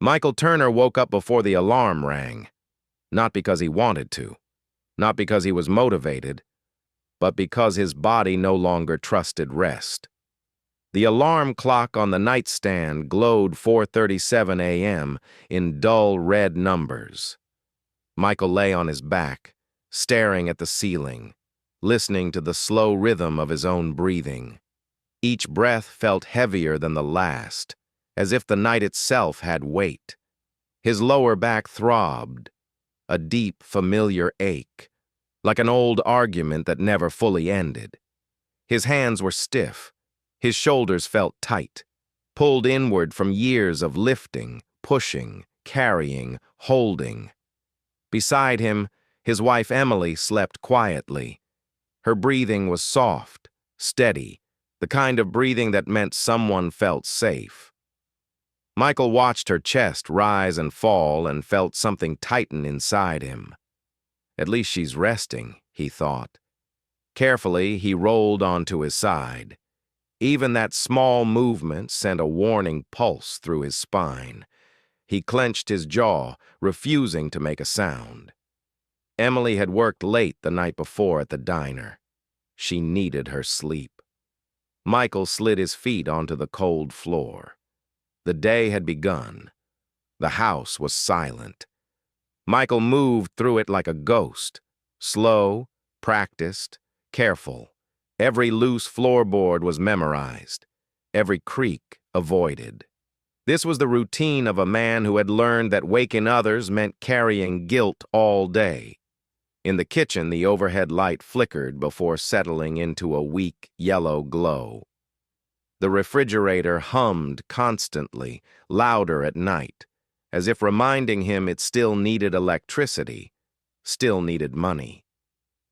Michael Turner woke up before the alarm rang, not because he wanted to, not because he was motivated, but because his body no longer trusted rest. The alarm clock on the nightstand glowed 4:37 a.m. in dull red numbers. Michael lay on his back, staring at the ceiling, listening to the slow rhythm of his own breathing. Each breath felt heavier than the last, as if the night itself had weight. His lower back throbbed, a deep, familiar ache, like an old argument that never fully ended. His hands were stiff. His shoulders felt tight, pulled inward from years of lifting, pushing, carrying, holding. Beside him, his wife Emily slept quietly. Her breathing was soft, steady, the kind of breathing that meant someone felt safe. Michael watched her chest rise and fall and felt something tighten inside him. At least she's resting, he thought. Carefully, he rolled onto his side. Even that small movement sent a warning pulse through his spine. He clenched his jaw, refusing to make a sound. Emily had worked late the night before at the diner. She needed her sleep. Michael slid his feet onto the cold floor. The day had begun. The house was silent. Michael moved through it like a ghost, slow, practiced, careful. Every loose floorboard was memorized, every creak avoided. This was the routine of a man who had learned that waking others meant carrying guilt all day. In the kitchen, the overhead light flickered before settling into a weak, yellow glow. The refrigerator hummed constantly, louder at night, as if reminding him it still needed electricity, still needed money.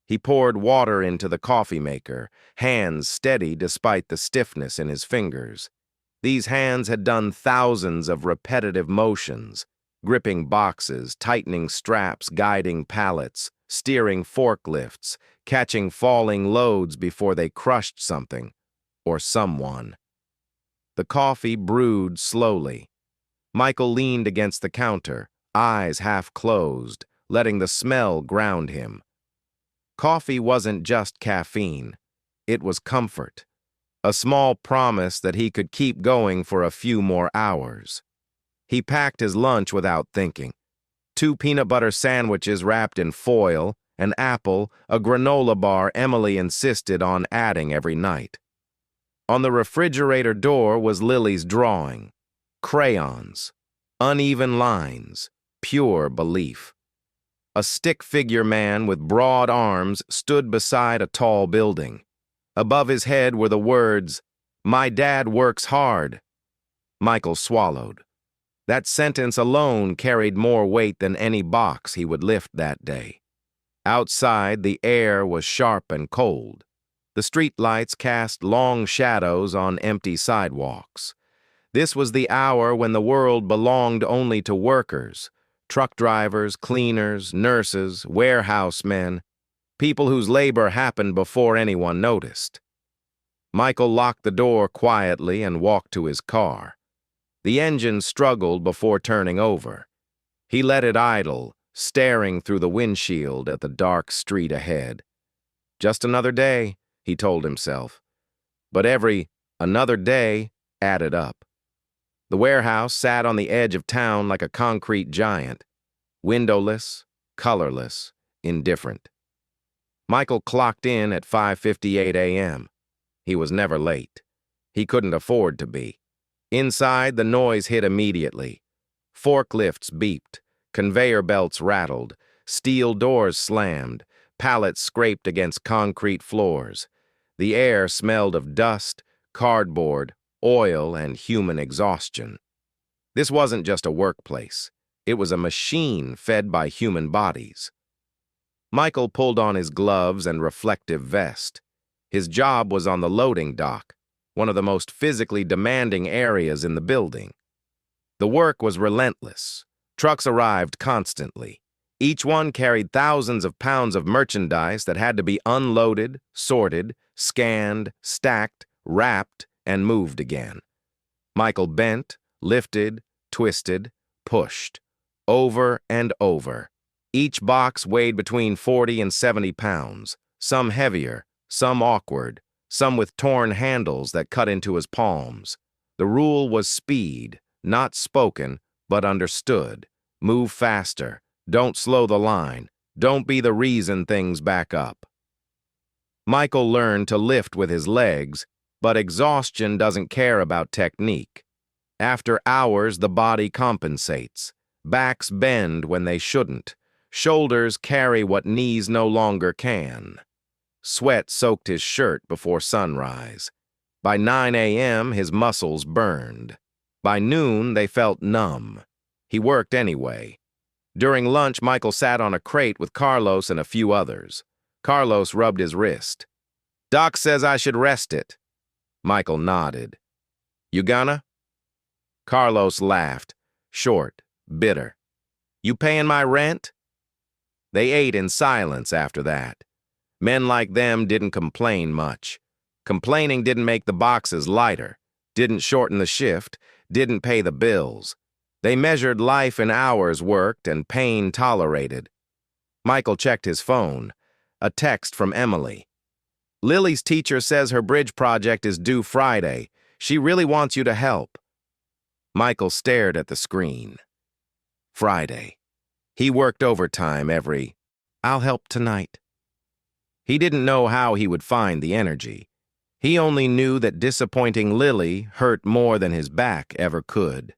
He poured water into the coffee maker, hands steady despite the stiffness in his fingers. These hands had done thousands of repetitive motions, gripping boxes, tightening straps, guiding pallets, steering forklifts, catching falling loads before they crushed something or someone. The coffee brewed slowly. Michael leaned against the counter, eyes half closed, letting the smell ground him. Coffee wasn't just caffeine. It was comfort, a small promise that he could keep going for a few more hours. He packed his lunch without thinking. 2 peanut butter sandwiches wrapped in foil, an apple, a granola bar Emily insisted on adding every night. On the refrigerator door was Lily's drawing. Crayons, uneven lines, pure belief. A stick-figure man with broad arms stood beside a tall building. Above his head were the words, "My dad works hard." Michael swallowed. That sentence alone carried more weight than any box he would lift that day. Outside, the air was sharp and cold. The streetlights cast long shadows on empty sidewalks. This was the hour when the world belonged only to workers, truck drivers, cleaners, nurses, warehouse men, people whose labor happened before anyone noticed. Michael locked the door quietly and walked to his car. The engine struggled before turning over. He let it idle, staring through the windshield at the dark street ahead. Just another day, he told himself. But every another day added up. The warehouse sat on the edge of town like a concrete giant, windowless, colorless, indifferent. Michael clocked in at 5:58 a.m. He was never late. He couldn't afford to be. Inside, the noise hit immediately. Forklifts beeped, conveyor belts rattled, steel doors slammed, pallets scraped against concrete floors. The air smelled of dust, cardboard, oil, and human exhaustion. This wasn't just a workplace. It was a machine fed by human bodies. Michael pulled on his gloves and reflective vest. His job was on the loading dock, one of the most physically demanding areas in the building. The work was relentless. Trucks arrived constantly. Each one carried thousands of pounds of merchandise that had to be unloaded, sorted, scanned, stacked, wrapped, and moved again. Michael bent, lifted, twisted, pushed, over and over. Each box weighed between 40 and 70 pounds, some heavier, some awkward, some with torn handles that cut into his palms. The rule was speed, not spoken, but understood. Move faster. Don't slow the line. Don't be the reason things back up. Michael learned to lift with his legs, but exhaustion doesn't care about technique. After hours, the body compensates. Backs bend when they shouldn't. Shoulders carry what knees no longer can. Sweat soaked his shirt before sunrise. By 9 a.m., his muscles burned. By noon, they felt numb. He worked anyway. During lunch, Michael sat on a crate with Carlos and a few others. Carlos rubbed his wrist. "Doc says I should rest it." Michael nodded. "You gonna?" Carlos laughed, short, bitter. "You paying my rent?" They ate in silence after that. Men like them didn't complain much. Complaining didn't make the boxes lighter, didn't shorten the shift, didn't pay the bills. They measured life in hours worked and pain tolerated. Michael checked his phone. A text from Emily. "Lily's teacher says her bridge project is due Friday. She really wants you to help." Michael stared at the screen. Friday. He worked overtime every, "I'll help tonight." He didn't know how he would find the energy. He only knew that disappointing Lily hurt more than his back ever could.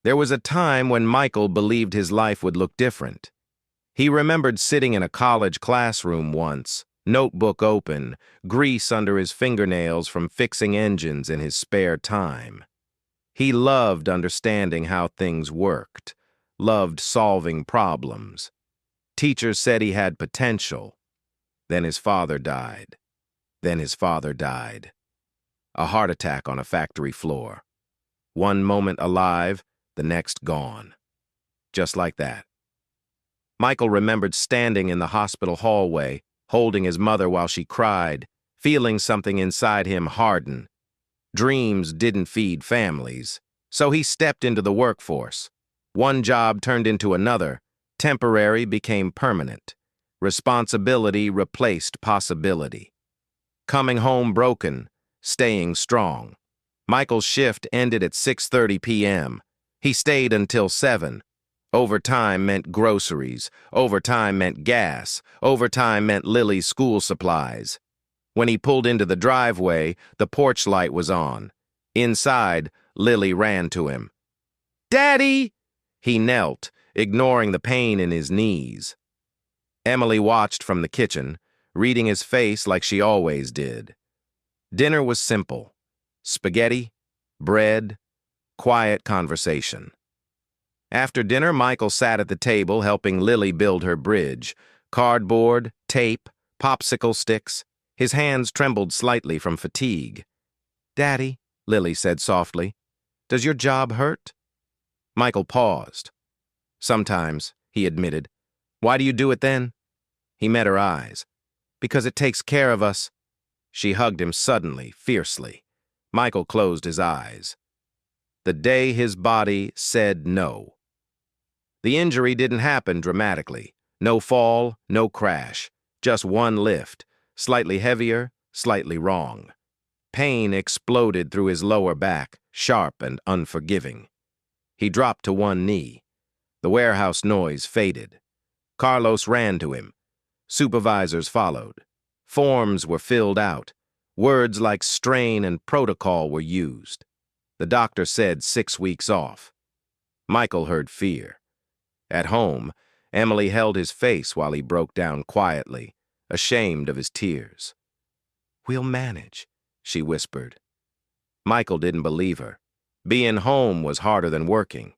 There was a time when Michael believed his life would look different. He remembered sitting in a college classroom once, notebook open, grease under his fingernails from fixing engines in his spare time. He loved understanding how things worked, loved solving problems. Teachers said he had potential. Then his father died. Then his father died. A heart attack on a factory floor. One moment alive, the next gone. Just like that. Michael remembered standing in the hospital hallway, holding his mother while she cried, feeling something inside him harden. Dreams didn't feed families, so he stepped into the workforce. One job turned into another. Temporary became permanent. Responsibility replaced possibility. Coming home broken, staying strong. Michael's shift ended at 6:30 p.m. He stayed until 7. Overtime meant groceries. Overtime meant gas. Overtime meant Lily's school supplies. When he pulled into the driveway, the porch light was on. Inside, Lily ran to him. "Daddy!" He knelt, ignoring the pain in his knees. Emily watched from the kitchen, reading his face like she always did. Dinner was simple. Spaghetti, bread, quiet conversation. After dinner, Michael sat at the table helping Lily build her bridge. Cardboard, tape, popsicle sticks. His hands trembled slightly from fatigue. "Daddy," Lily said softly, "does your job hurt?" Michael paused. "Sometimes," he admitted. "Why do you do it then?" He met her eyes. "Because it takes care of us." She hugged him suddenly, fiercely. Michael closed his eyes. The day his body said no. The injury didn't happen dramatically. No fall, no crash. Just one lift, slightly heavier, slightly wrong. Pain exploded through his lower back, sharp and unforgiving. He dropped to one knee. The warehouse noise faded. Carlos ran to him. Supervisors followed. Forms were filled out. Words like strain and protocol were used. The doctor said 6 weeks off. Michael heard fear. At home, Emily held his face while he broke down quietly, ashamed of his tears. "We'll manage," she whispered. Michael didn't believe her. Being home was harder than working.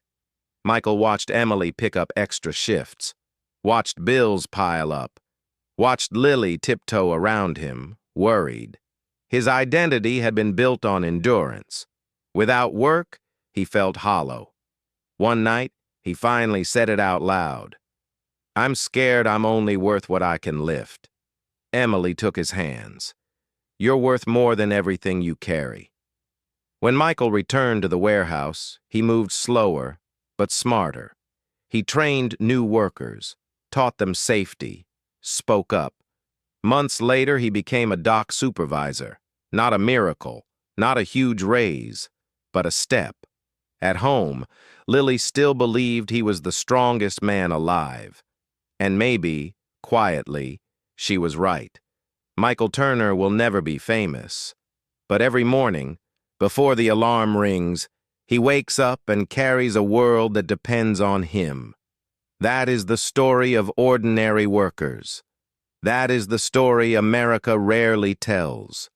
Michael watched Emily pick up extra shifts, watched bills pile up, watched Lily tiptoe around him, worried. His identity had been built on endurance. Without work, he felt hollow. One night, he finally said it out loud. "I'm scared I'm only worth what I can lift." Emily took his hands. "You're worth more than everything you carry." When Michael returned to the warehouse, he moved slower, but smarter. He trained new workers, taught them safety, spoke up. Months later, he became a dock supervisor. Not a miracle, not a huge raise, but a step. At home, Lily still believed he was the strongest man alive. And maybe, quietly, she was right. Michael Turner will never be famous. But every morning, before the alarm rings, he wakes up and carries a world that depends on him. That is the story of ordinary workers. That is the story America rarely tells.